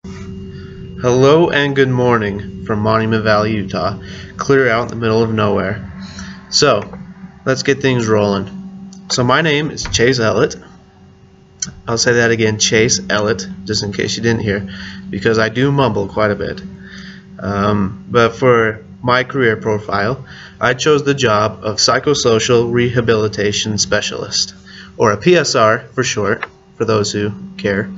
Hello and good morning from Monument Valley, Utah, clear out in the middle of nowhere. So, let's get things rolling. So my name is Chase Ellett. I'll say that again, Chase Ellett, just in case you didn't hear, because I do mumble quite a bit. But for my career profile, I chose the job of Psychosocial Rehabilitation Specialist, or a PSR for short, for those who care.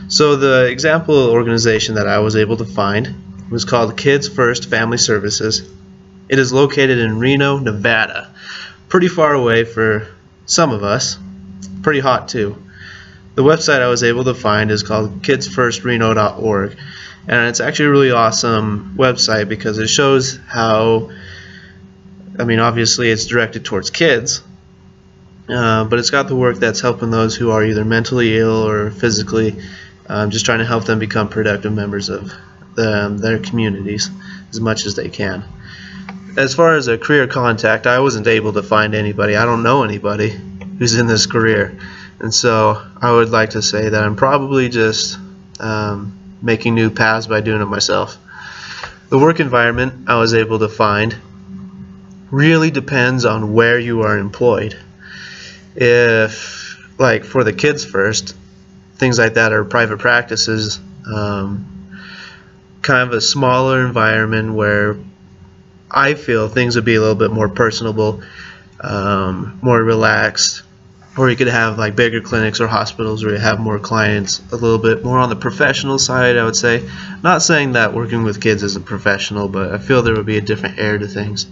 So the example organization that I was able to find was called Kids First Family Services. It is located in Reno, Nevada. Pretty far away for some of us. Pretty hot too. The website I was able to find is called kidsfirstreno.org, and it's actually a really awesome website because it shows how, obviously it's directed towards kids, but it's got the work that's helping those who are either mentally ill or physically, just trying to help them become productive members of their communities as much as they can. As far as a career contact, I wasn't able to find anybody. I don't know anybody who's in this career, and so I would like to say that I'm probably just making new paths by doing it myself. The work environment I was able to find really depends on where you are employed. If, like for the Kids First, things like that are private practices, kind of a smaller environment where I feel things would be a little bit more personable, more relaxed, or you could have like bigger clinics or hospitals where you have more clients, a little bit more on the professional side, I would say. Not saying that working with kids isn't professional, but I feel there would be a different air to things.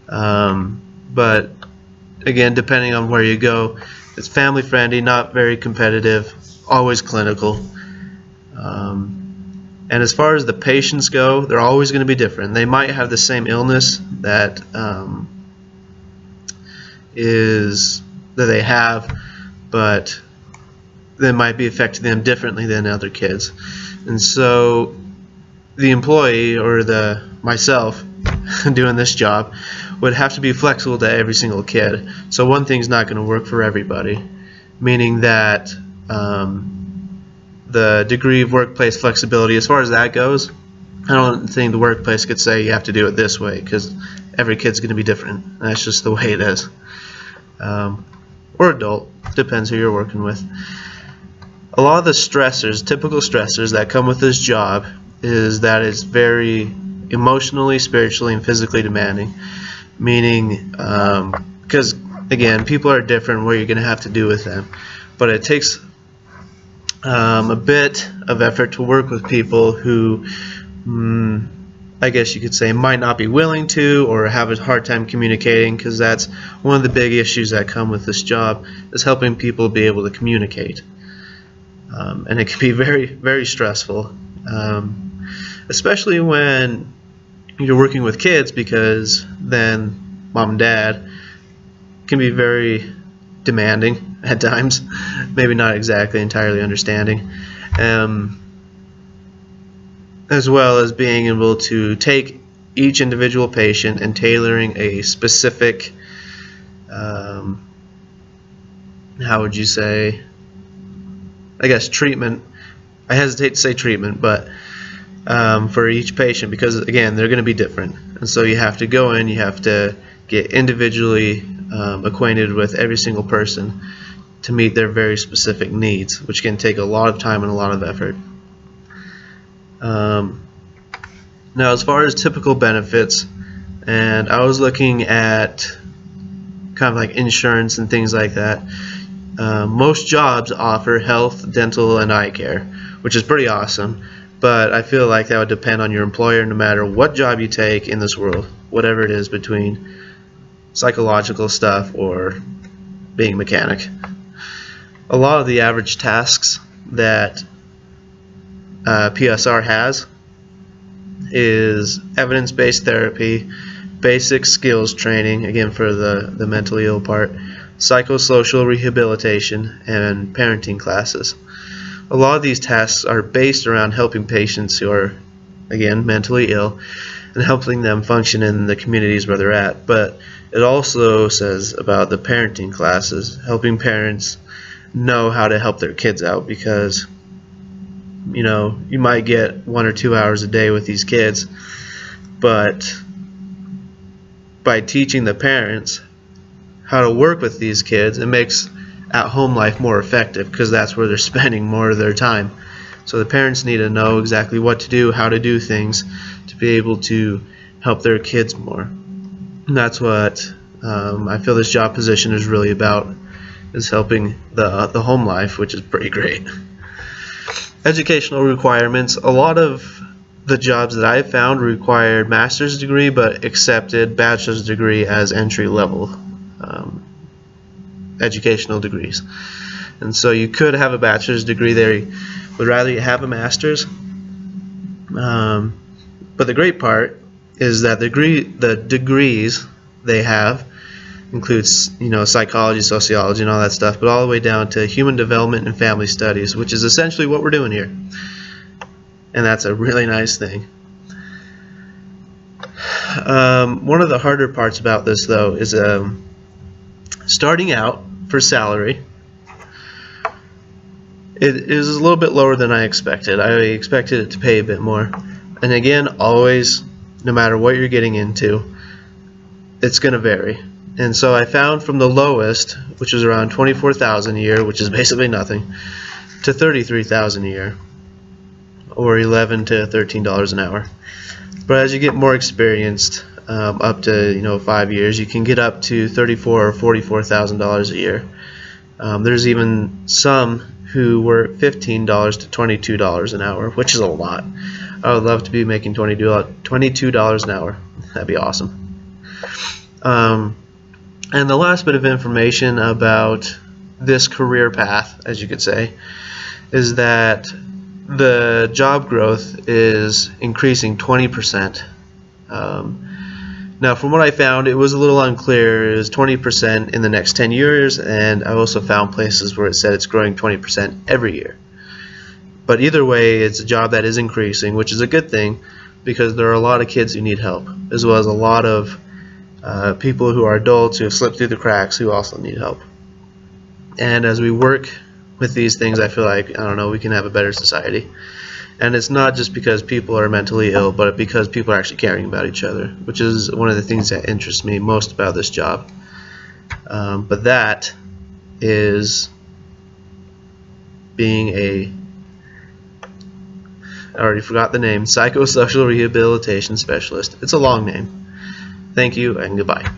But again, depending on where you go, it's family friendly, not very competitive, always clinical. And as far as the patients go, they're always going to be different. They might have the same illness that they have, but they might be affecting them differently than other kids. And so the employee or myself doing this job would have to be flexible to every single kid. So one thing's not going to work for everybody, meaning that the degree of workplace flexibility, as far as that goes, I don't think the workplace could say you have to do it this way, because every kid's going to be different. That's just the way it is. Or adult, depends who you're working with. A lot of the stressors, typical stressors that come with this job, is that it's very emotionally, spiritually, and physically demanding. Meaning, because again, people are different, what you're going to have to do with them. But it takes a bit of effort to work with people who, I guess you could say, might not be willing to or have a hard time communicating, because that's one of the big issues that come with this job, is helping people be able to communicate. And it can be very, very stressful, especially when you're working with kids, because then mom and dad can be very demanding at times, maybe not exactly entirely understanding, as well as being able to take each individual patient and tailoring a specific, how would you say, I guess treatment. I hesitate to say treatment, but for each patient, because again, they're going to be different, and so you have to go in, you have to get individually acquainted with every single person to meet their very specific needs, which can take a lot of time and a lot of effort. Now, as far as typical benefits, and I was looking at kind of like insurance and things like that, most jobs offer health, dental, and eye care, which is pretty awesome, but I feel like that would depend on your employer no matter what job you take in this world, whatever it is, between psychological stuff or being a mechanic. A lot of the average tasks that PSR has is evidence-based therapy, basic skills training, again for the mentally ill part, psychosocial rehabilitation, and parenting classes. A lot of these tasks are based around helping patients who are, again, mentally ill and helping them function in the communities where they're at. But it also says about the parenting classes, helping parents know how to help their kids out, because You know, you might get 1 or 2 hours a day with these kids, but by teaching the parents how to work with these kids, it makes at-home life more effective, because that's where they're spending more of their time. So the parents need to know exactly what to do, how to do things, to be able to help their kids more. And that's what I feel this job position is really about, is helping the home life, which is pretty great. Educational requirements. A lot of the jobs that I've found required master's degree, but accepted bachelor's degree as entry-level educational degrees. And so you could have a bachelor's degree there, would rather you have a master's. But the great part is that the degrees they have includes, you know, psychology, sociology, and all that stuff, but all the way down to human development and family studies, which is essentially what we're doing here. And that's a really nice thing. One of the harder parts about this, though, is starting out for salary. It is a little bit lower than I expected. I expected it to pay a bit more. And again, always, no matter what you're getting into, it's going to vary. And so I found from the lowest, which was around $24,000 a year, which is basically nothing, to $33,000 a year, or $11 to $13 an hour. But as you get more experienced, up to, you know, 5 years, you can get up to $34,000 or $44,000 a year. There's even some who work $15 to $22 an hour, which is a lot. I would love to be making $22 an hour. That'd be awesome. And the last bit of information about this career path, as you could say, is that the job growth is increasing 20%. Now, from what I found, it was a little unclear. It was 20% in the next 10 years, and I also found places where it said it's growing 20% every year. But either way, it's a job that is increasing, which is a good thing, because there are a lot of kids who need help, as well as a lot of people who are adults who have slipped through the cracks who also need help. And as we work with these things, I feel like, I don't know, we can have a better society. And it's not just because people are mentally ill, but because people are actually caring about each other, which is one of the things that interests me most about this job. But that is being a, I already forgot the name, Psychosocial Rehabilitation Specialist. It's a long name. Thank you and goodbye.